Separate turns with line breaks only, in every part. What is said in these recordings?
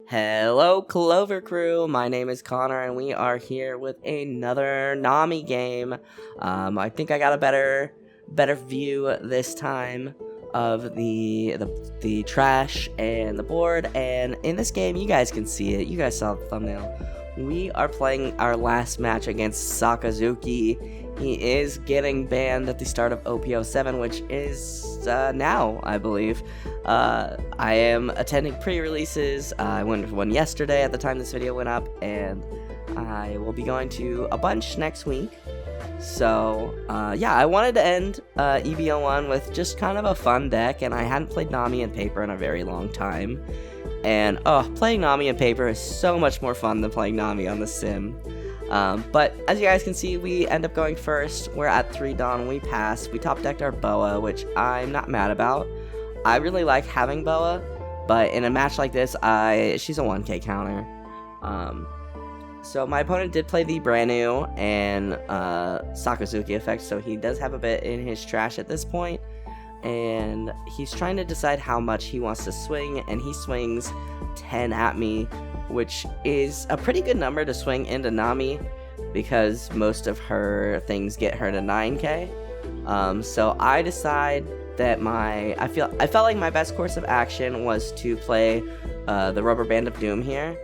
Hello Clover Crew, my name is Connor and we are here with another Nami game. I think I got a better view this time of the trash and the board, and in this game you guys can see it, you guys saw the thumbnail. We are playing our last match against Sakazuki. He is getting banned at the start of OP07, which is now, I believe. I am attending pre-releases. I went to one yesterday at the time this video went up, and I will be going to a bunch next week. So, yeah, I wanted to end EB01 with just kind of a fun deck, and I hadn't played Nami and Paper in a very long time. And, playing Nami and Paper is so much more fun than playing Nami on the sim. But as you guys can see, we end up going first. We're at 3 Dawn, we pass. We top decked our Boa, which I'm not mad about. I really like having Boa, but in a match like this, she's a 1k counter. So my opponent did play the brand new and Sakazuki effect, so he does have a bit in his trash at this point. And he's trying to decide how much he wants to swing, and he swings 10 at me, which is a pretty good number to swing into Nami because most of her things get her to 9k. So I decide that I felt like my best course of action was to play the Rubber Band of Doom here,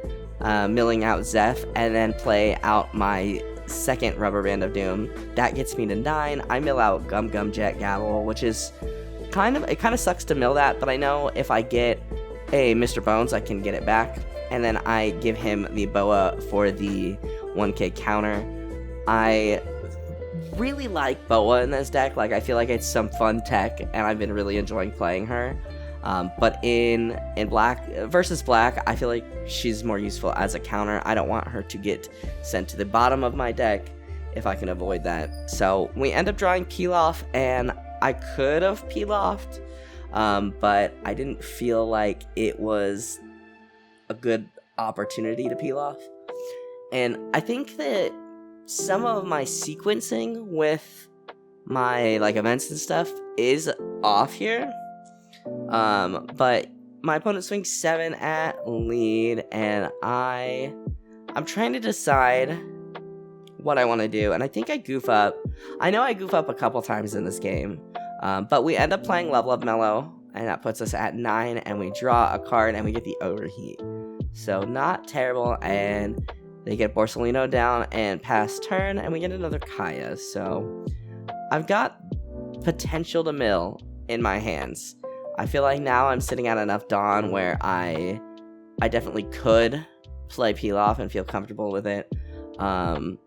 milling out Zeph, and then play out my second Rubber Band of Doom. That gets me to 9. I mill out Gum Gum Jet Gavel, which is kind of sucks to mill that, but I know if I get a Mr. Bones, I can get it back. And then I give him the Boa for the 1k counter. I really like Boa in this deck. Like, I feel like it's some fun tech, and I've been really enjoying playing her. But in black versus black, I feel like she's more useful as a counter. I don't want her to get sent to the bottom of my deck if I can avoid that. So we end up drawing Peel Off, and I could have Peel Offed, but I didn't feel like it was a good opportunity to peel off. And I think that some of my sequencing with my events and stuff is off here. But my opponent swings 7 at lead, and I'm trying to decide what I want to do, and I think I goof up. I know I goof up a couple times in this game, but we end up playing Level Up Mellow, and that puts us at 9, and we draw a card, and we get the Overheat. So not terrible, and they get Borsalino down and pass turn, and we get another Kaya. So I've got potential to mill in my hands. I feel like now I'm sitting at enough Dawn where I definitely could play Peel Off and feel comfortable with it. And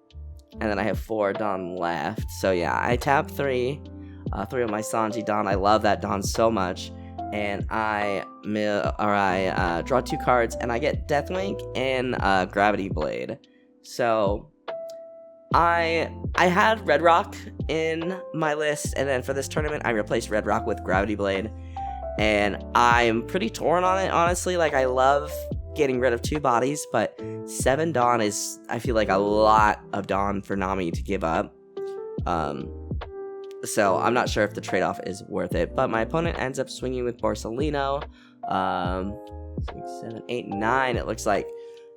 then I have 4 Dawn left. So yeah, I tap 3 of my Sanji Dawn. I love that Dawn so much. And I draw 2 cards, and I get Deathwink and Gravity Blade. So I had Red Rock in my list, and then for this tournament I replaced Red Rock with Gravity Blade, and I'm pretty torn on it, honestly. Like, I love getting rid of 2 bodies, but 7 Dawn is, I feel like, a lot of Dawn for Nami to give up. So I'm not sure if the trade-off is worth it, but my opponent ends up swinging with Borsalino. 6, 7, 8, 9, it looks like.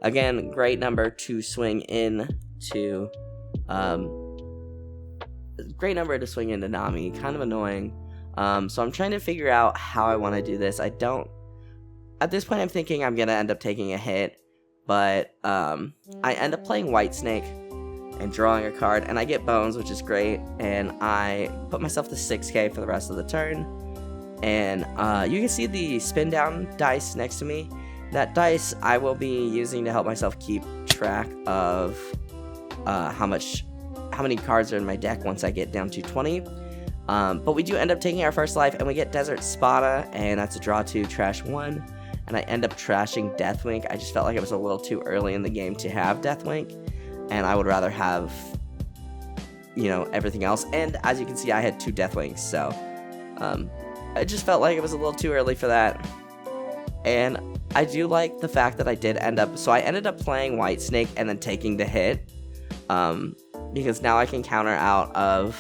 Again, great number to swing into. Great number to swing into Nami. Kind of annoying. So I'm trying to figure out how I want to do this. At this point I'm thinking I'm gonna end up taking a hit, but I end up playing White Snake and drawing a card, and I get Bones, which is great, and I put myself to 6k for the rest of the turn. And you can see the spin down dice next to me. That dice I will be using to help myself keep track of how many cards are in my deck once I get down to 20. But we do end up taking our first life, and we get Desert Spada, and that's a draw 2, trash 1, and I end up trashing Deathwink. I just felt like it was a little too early in the game to have Deathwink, and I would rather have, everything else. And as you can see, I had 2 Deathwinks, so I just felt like it was a little too early for that. And I do like the fact that I ended up playing White Snake and then taking the hit, because now I can counter out of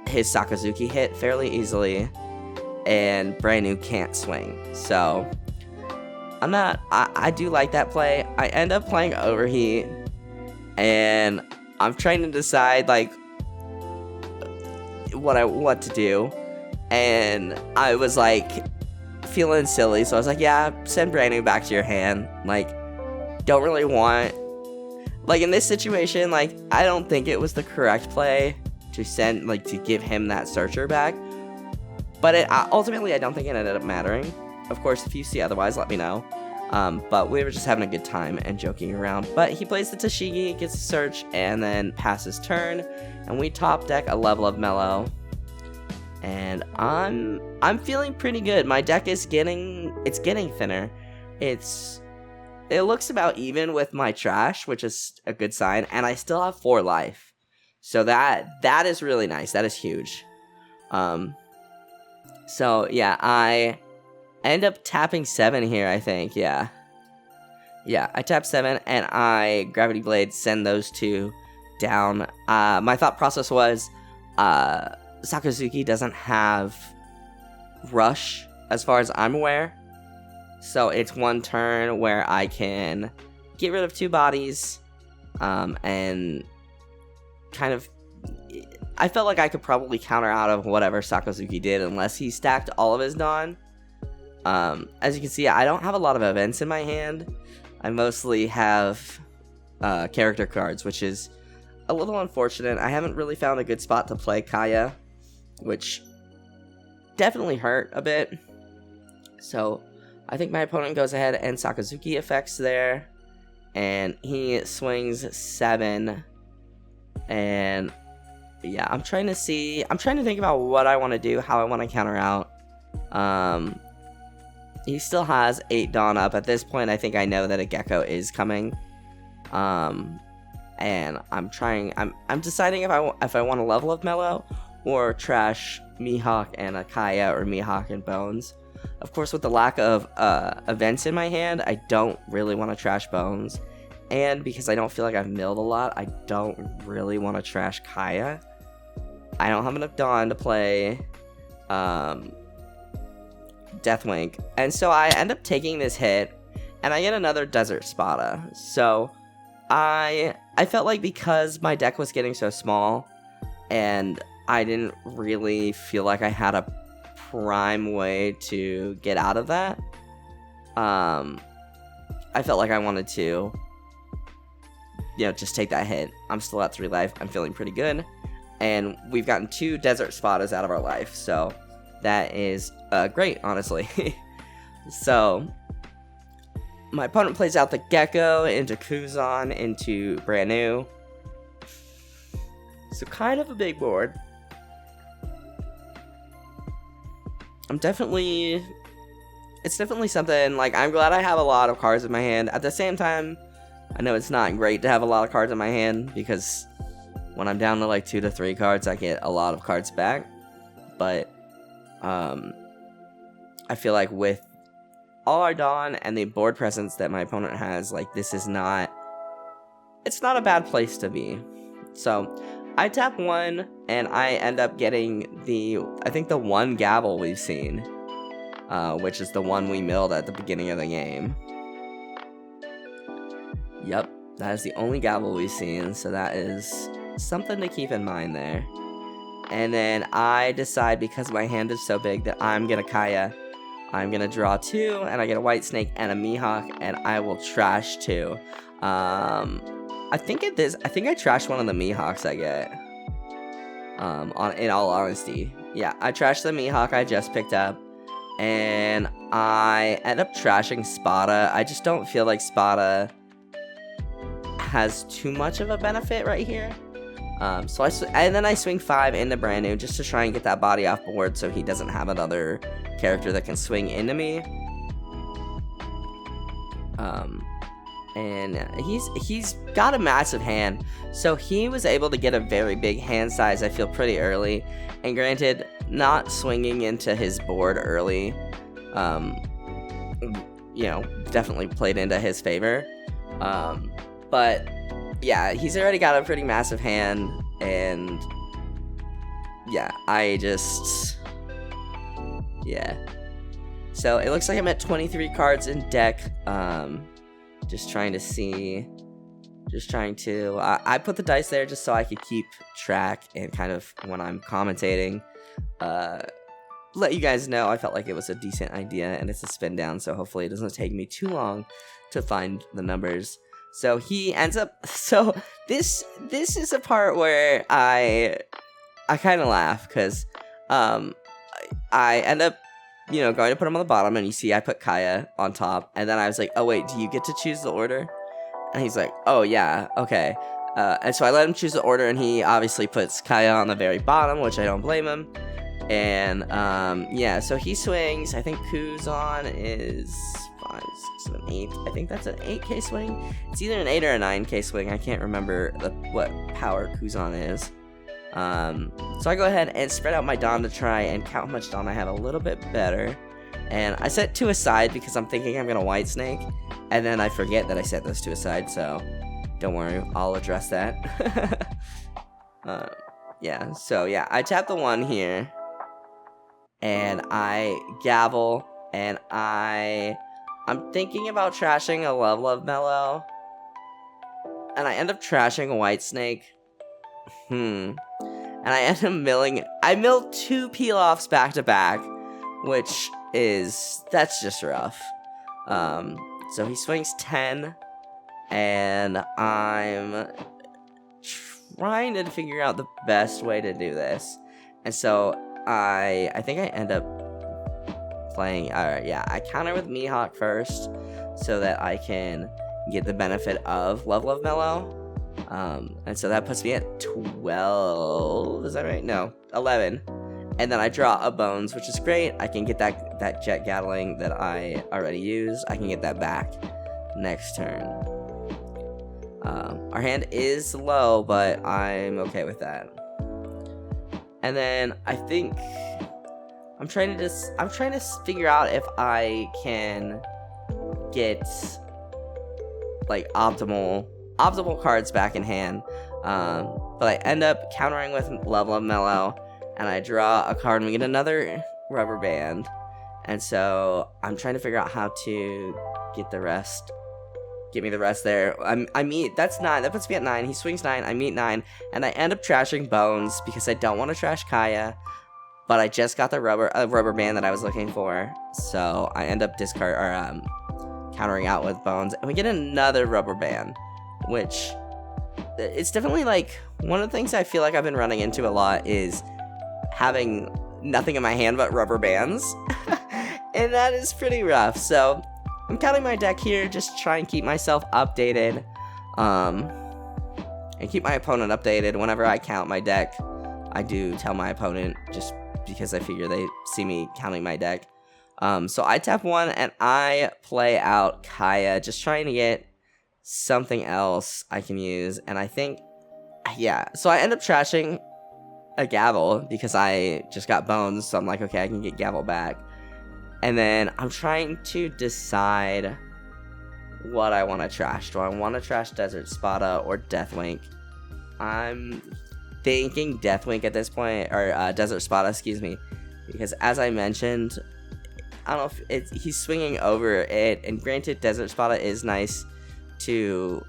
his Sakazuki hit fairly easily, and brand new can't swing. So I do like that play. I end up playing Overheat, and I'm trying to decide, like, what to do, and I was, like, feeling silly, so I was like, yeah, send brand new back to your hand. Like, don't really want, like, in this situation, like, I don't think it was the correct play to send, like, to give him that searcher back, but ultimately, I don't think it ended up mattering. Of course, if you see otherwise, let me know. But we were just having a good time and joking around. But he plays the Tashigi, gets a search, and then passes turn, and we top deck a level of Mellow. And I'm feeling pretty good. My deck is getting thinner. It looks about even with my trash, which is a good sign, and I still have 4 life. So that is really nice. That is huge. So yeah, I end up tapping 7 here, I think. Yeah, I tap 7, and I Gravity Blade, send those 2 down. My thought process was, Sakazuki doesn't have Rush, as far as I'm aware. So it's 1 turn where I can get rid of 2 bodies, and kind of, I felt like I could probably counter out of whatever Sakazuki did, unless he stacked all of his Dawn. As you can see, I don't have a lot of events in my hand. I mostly have character cards, which is a little unfortunate. I haven't really found a good spot to play Kaya, which definitely hurt a bit. So I think my opponent goes ahead and Sakazuki effects there, and he swings 7. And yeah, I'm trying to think about what I want to do, how I want to counter out. He still has 8 Dawn up. At this point, I think I know that a Gecko is coming. And I'm deciding if I want to level up Mellow or trash Mihawk and Akaya, or Mihawk and Bones. Of course, with the lack of events in my hand, I don't really want to trash Bones. And because I don't feel like I've milled a lot, I don't really want to trash Kaya. I don't have enough Dawn to play Deathwing, and so I end up taking this hit, and I get another Desert Spada. So I felt like, because my deck was getting so small, and I didn't really feel like I had a prime way to get out of that, I felt like I wanted to, just take that hit. I'm still at 3 life. I'm feeling pretty good, and we've gotten 2 Desert Spadas out of our life, so that is great, honestly. So my opponent plays out the Gecko into Kuzan into brand new. So kind of a big board. It's definitely something, like, I'm glad I have a lot of cards in my hand. At the same time, I know it's not great to have a lot of cards in my hand, because when I'm down to like 2 to 3 cards, I get a lot of cards back. But I feel like with all our Dawn and the board presence that my opponent has, like, it's not a bad place to be. So I tap 1, and I end up getting I think the 1 Gavel we've seen, which is the one we milled at the beginning of the game. Yep, that is the only Gavel we've seen, so that is something to keep in mind there. And then I decide, because my hand is so big, that I'm gonna Kaya. I'm gonna draw 2, and I get a White Snake and a Mihawk, and I will trash 2. I think I trashed one of the Mihawks I get. In all honesty, yeah, I trashed the Mihawk I just picked up, and I end up trashing Spada. I just don't feel like Spada has too much of a benefit right here. And then I swing 5 into brand new, just to try and get that body off board, so he doesn't have another character that can swing into me. And he's got a massive hand, so he was able to get a very big hand size, I feel, pretty early. And granted, not swinging into his board early, definitely played into his favor. But yeah, he's already got a pretty massive hand, and yeah, So it looks like I'm at 23 cards in deck. Just trying to see. I put the dice there just so I could keep track and kind of when I'm commentating, let you guys know I felt like it was a decent idea, and it's a spin down, so hopefully it doesn't take me too long to find the numbers. So he ends up. So this is a part where I kind of laugh because I end up going to put him on the bottom, and you see I put Kaya on top, and then I was like, oh wait, do you get to choose the order? And he's like, oh yeah, okay. And so I let him choose the order, and he obviously puts Kaya on the very bottom, which I don't blame him. And yeah, so he swings. I think Kuzan is 5, 6, 7, 8. I think that's an 8k swing. It's either an 8 or a 9k swing. I can't remember what power Kuzan is. So I go ahead and spread out my Dawn to try and count how much Dawn I have a little bit better. And I set 2 aside because I'm thinking I'm gonna White Snake, and then I forget that I set those 2 aside, so don't worry, I'll address that. Yeah, so yeah, I tap the 1 here, and I gavel, and I'm thinking about trashing a Love Love Mellow, and I end up trashing a White Snake. And I end up milling. I milled 2 peel-offs back to back, which that's just rough. So he swings 10, and I'm trying to figure out the best way to do this. And so I think I end up playing. Alright, yeah, I counter with Mihawk first so that I can get the benefit of Love Love Mellow. And so that puts me at 12. Is that right? No, 11. And then I draw a Bones, which is great. I can get that Jet Gatling that I already used. I can get that back next turn. Our hand is low, but I'm okay with that. And then I think I'm trying to figure out if I can get like optimal cards back in hand. But I end up countering with Love Love Mellow, and I draw a card, and we get another Rubber Band. And so I'm trying to figure out how to get the rest. Get me the rest there. I meet, that's 9. That puts me at 9. He swings 9. I meet 9. And I end up trashing Bones because I don't want to trash Kaya. But I just got the rubber band that I was looking for. So I end up countering out with Bones. And we get another Rubber Band, which it's definitely like one of the things I feel like I've been running into a lot is having nothing in my hand but rubber bands. And that is pretty rough. So I'm counting my deck here, just try and keep myself updated, and keep my opponent updated. Whenever I count my deck, I do tell my opponent, just because I figure they see me counting my deck. So I tap 1, and I play out Kaya, just trying to get something else I can use. And I think, yeah, so I end up trashing a Gavel, because I just got Bones, so I'm like, okay, I can get Gavel back. And then I'm trying to decide what I want to trash. Do I want to trash Desert Spada or Deathwink? I'm thinking Deathwink at this point, or Desert Spada, excuse me, because as I mentioned, I don't know if he's swinging over it, and granted, Desert Spada is nice to,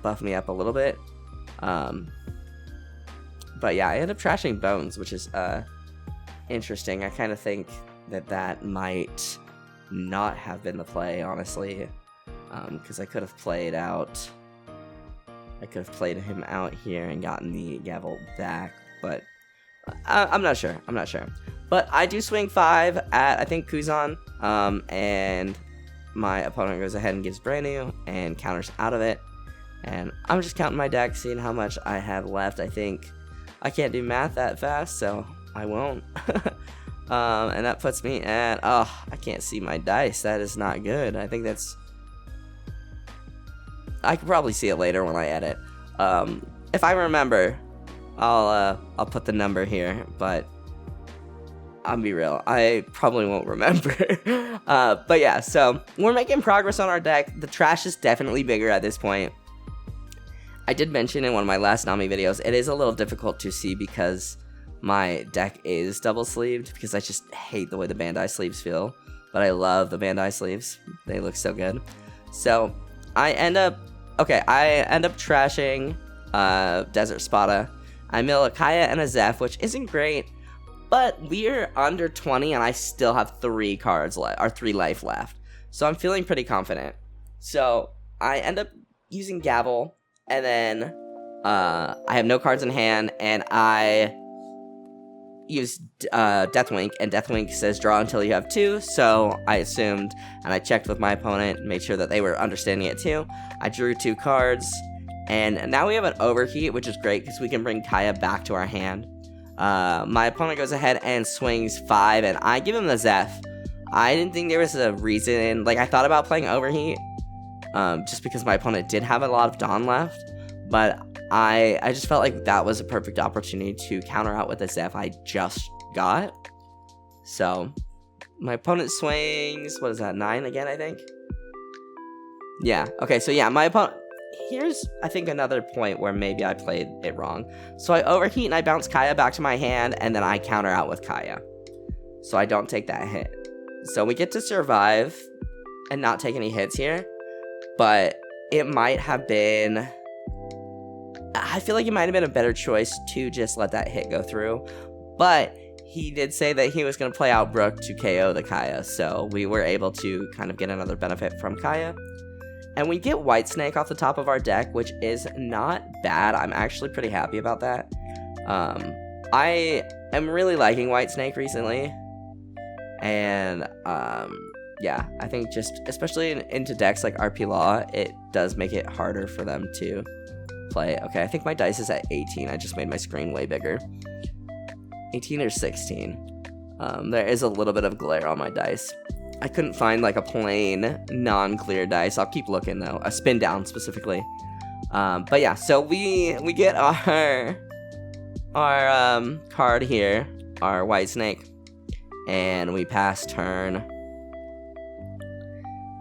buff me up a little bit. But yeah, I end up trashing Bones, which is, interesting. I kind of think that might not have been the play, honestly, because I could have played him out here and gotten the Gavel back, but I'm not sure. But I do swing 5 at, I think, Kuzan, and my opponent goes ahead and gives brand new and counters out of it, and I'm just counting my deck, seeing how much I have left. I think I can't do math that fast, so I won't. And that puts me at, I can't see my dice. That is not good. I think I could probably see it later when I edit. If I remember, I'll put the number here, but I'll be real, I probably won't remember. But yeah, so we're making progress on our deck. The trash is definitely bigger at this point. I did mention in one of my last Nami videos, it is a little difficult to see because my deck is double sleeved because I just hate the way the Bandai sleeves feel. But I love the Bandai sleeves. They look so good. So I end up trashing Desert Spada. I mill a Kaya and a Zeph, which isn't great, but we're under 20 and I still have 3 cards left, or 3 life left. So I'm feeling pretty confident. So I end up using Gavel, and then I have no cards in hand, and I use Deathwink, and Deathwink says draw until you have 2, so I assumed, and I checked with my opponent, made sure that they were understanding it too. I drew 2 cards, and now we have an Overheat, which is great, because we can bring Kaya back to our hand. My opponent goes ahead and swings 5, and I give him the Zeph. I didn't think there was a reason, like, I thought about playing Overheat, just because my opponent did have a lot of Dawn left, but I just felt like that was a perfect opportunity to counter out with the Zeph I just got. So, my opponent swings, what is that, 9 again, I think? Yeah, okay, so yeah, my opponent, here's, I think, another point where maybe I played it wrong. So I Overheat and I bounce Kaya back to my hand, and then I counter out with Kaya. So I don't take that hit. So we get to survive and not take any hits here, but it might have been, I feel like it might have been a better choice to just let that hit go through, but he did say that he was going to play out Brook to KO the Kaya, so we were able to kind of get another benefit from Kaya. And we get Whitesnake off the top of our deck, which is not bad. I'm actually pretty happy about that. I am really liking Whitesnake recently, and yeah, I think just, especially into decks like RP Law, it does make it harder for them to play. Okay, I think my dice is at 18. I just made my screen way bigger. 18 or 16. There is a little bit of glare on my dice. I couldn't find like a plain non-clear dice. I'll keep looking though. A spin down specifically. But yeah, so we get our card here, our Whitesnake, and we pass turn.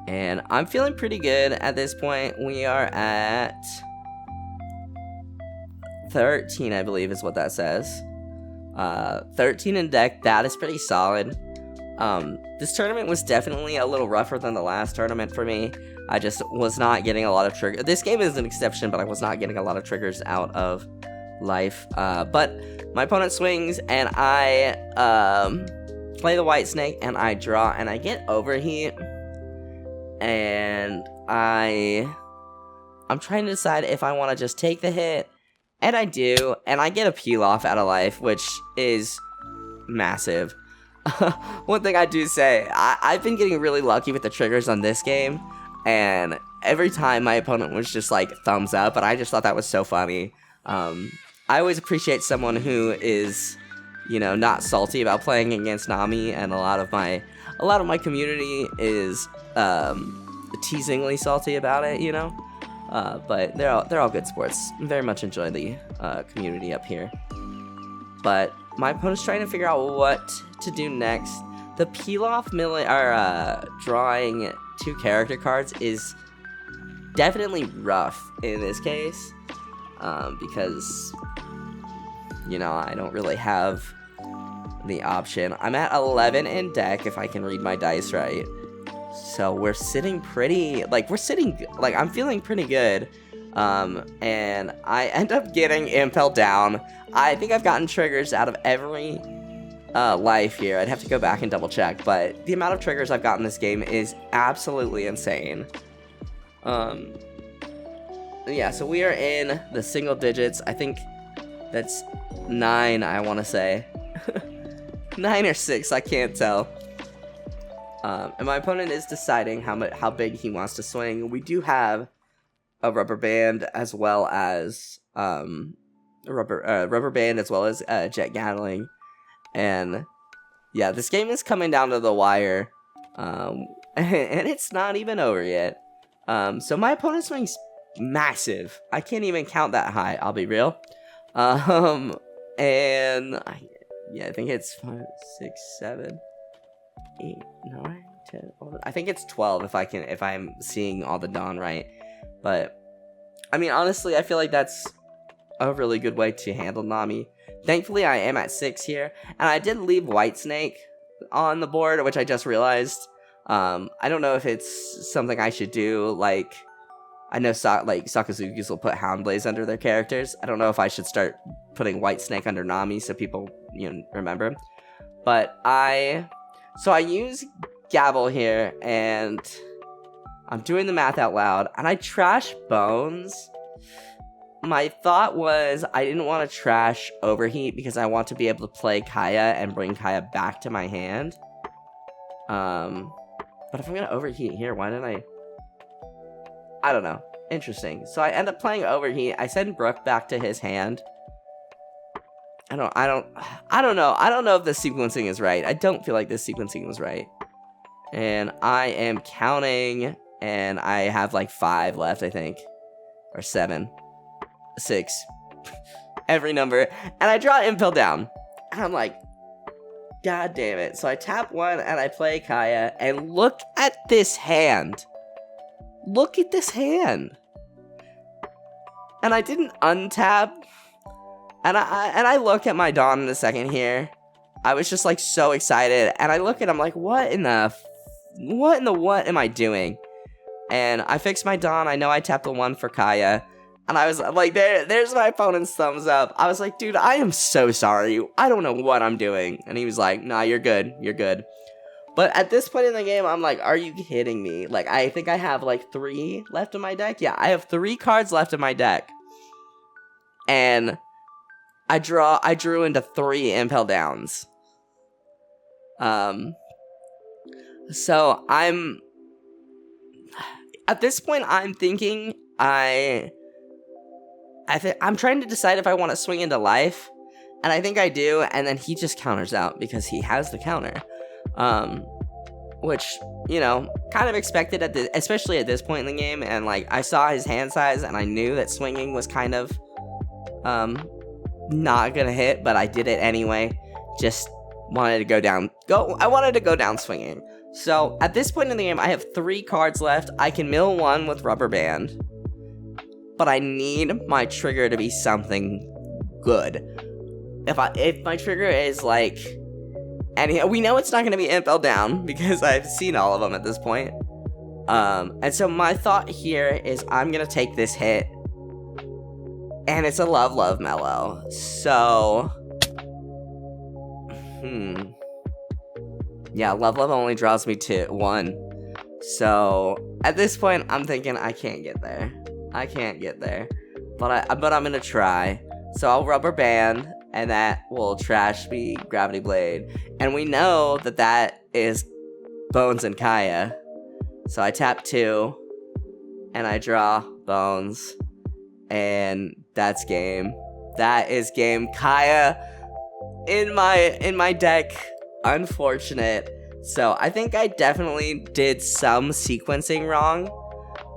And I'm feeling pretty good at this point. We are at 13, I believe is what that says. 13 in deck, that is pretty solid. This tournament was definitely a little rougher than the last tournament for me. I just was not getting a lot of triggers. This game is an exception, but I was not getting a lot of triggers out of life. But my opponent swings, and I play the Whitesnake, and I draw, and I get Overheat. And I'm trying to decide if I want to just take the hit, and I do, and I get a peel off out of life, which is massive. One thing I do say, I've been getting really lucky with the triggers on this game, and every time my opponent was just like thumbs up, but I just thought that was so funny. I always appreciate someone who is, you know, not salty about playing against Nami, and a lot of my community is teasingly salty about it, you know. But they're all good sports. Very much enjoy the community up here. But my opponent's trying to figure out what to do next. The peel-off drawing 2 character cards is definitely rough in this case, because, you know, I don't really have the option. I'm at 11 in deck, if I can read my dice right. So we're sitting pretty, I'm feeling pretty good. And I end up getting Impel down. I think I've gotten triggers out of every life here. I'd have to go back and double check, but the amount of triggers I've gotten this game is absolutely insane. Yeah, so we are in the single digits. I think that's 9, I want to say. 9 or 6, I can't tell. And my opponent is deciding how big he wants to swing. We do have a rubber band as well as rubber band as well as jet gatling, and yeah, this game is coming down to the wire, and it's not even over yet. So my opponent swings massive. I can't even count that high, I'll be real. And I think it's 5, 6, 7, 8, 9, 10, 11. I think it's 12 if I'm seeing all the Dawn right. But I mean, honestly, I feel like that's a really good way to handle Nami. Thankfully, I am at 6 here, and I did leave Whitesnake on the board, which I just realized. I don't know if it's something I should do, like, I know Sakazukis will put Houndblaze under their characters. I don't know if I should start putting Whitesnake under Nami so people, remember. But so I use Gavel here, and I'm doing the math out loud, and I trash Bones. My thought was I didn't want to trash Overheat because I want to be able to play Kaya and bring Kaya back to my hand. But if I'm going to Overheat here, why didn't I don't know. Interesting. So I end up playing Overheat. I send Brook back to his hand. I don't know. I don't know if this sequencing is right. I don't feel like this sequencing was right. And I am counting, and I have like 5 left, I think. Or 7. 6. Every number. And I draw Impel down. And I'm like, God damn it. So I tap 1 and I play Kaya, and look at this hand. Look at this hand. And I didn't untap. And I look at my Dawn in a second here. I was just like so excited. And I look at him like, what am I doing? And I fixed my Dawn. I know I tapped the 1 for Kaya. And I was like, there's my opponent's thumbs up. I was like, dude, I am so sorry. I don't know what I'm doing. And he was like, nah, you're good. You're good. But at this point in the game, I'm like, are you kidding me? Like, I think I have like 3 left in my deck. Yeah, I have 3 cards left in my deck. And I drew into 3 Impel Downs. So at this point, I'm thinking I'm trying to decide if I want to swing into life, and I think I do, and then he just counters out because he has the counter. Which, kind of expected especially at this point in the game, and like I saw his hand size and I knew that swinging was kind of not gonna hit, but I did it anyway. Just wanted to go down. I wanted to go down swinging. So at this point in the game, I have 3 cards left. I can mill 1 with Rubber Band, but I need my trigger to be something good. If my trigger is like, and we know it's not going to be Impel Down because I've seen all of them at this point. And so my thought here is I'm going to take this hit, and it's a Love Mellow. So, yeah, Love only draws me to 1. So at this point, I'm thinking I can't get there. But I'm going to try. So I'll Rubber Band, and that will trash me Gravity Blade. And we know that is Bones and Kaya. So I tap 2, and I draw Bones, and that's game. That is game. Kaya in my deck. Unfortunate. So I think I definitely did some sequencing wrong.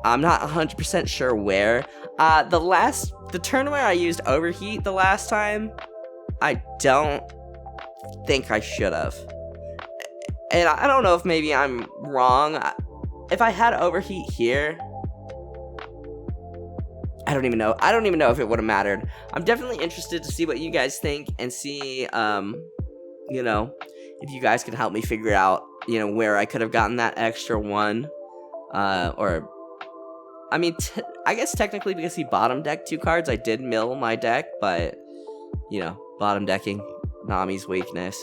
I'm not 100% sure where. The turn where I used Overheat the last time, I don't think I should have. And I don't know if maybe I'm wrong. If I had Overheat here, I don't even know. I don't even know if it would have mattered. I'm definitely interested to see what you guys think and see, if you guys can help me figure out, where I could have gotten that extra 1. I guess technically because he bottom decked 2 cards, I did mill my deck, but, bottom decking, Nami's weakness.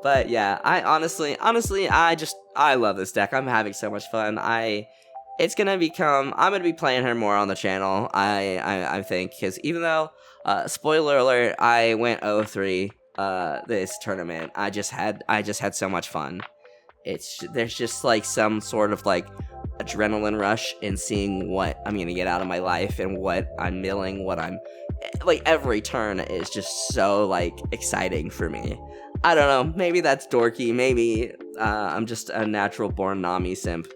But yeah, I honestly, I love this deck. I'm having so much fun. I'm gonna be playing her more on the channel, I think, because even though, spoiler alert, I went 0-3, this tournament, I just had so much fun. There's just like some sort of like adrenaline rush in seeing what I'm gonna get out of my life and what I'm milling, like every turn is just so like exciting for me. I don't know, maybe that's dorky, maybe I'm just a natural born Nami simp.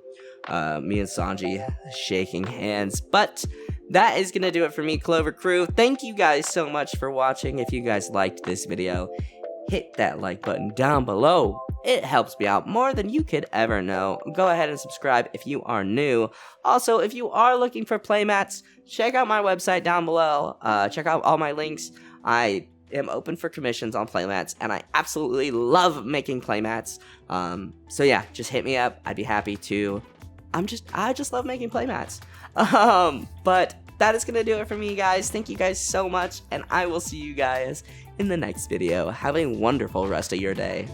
Me and Sanji shaking hands, but that is gonna do it for me, Clover Crew. Thank you guys so much for watching. If you guys liked this video, hit that like button down below. It helps me out more than you could ever know. Go ahead and subscribe if you are new. Also, if you are looking for playmats, check out my website down below. Check out all my links. I am open for commissions on Playmats, and I absolutely love making Playmats. So yeah, just hit me up. I'd be happy to. I just love making Playmats. But that is gonna do it for me, guys. Thank you guys so much, and I will see you guys in the next video. Have a wonderful rest of your day.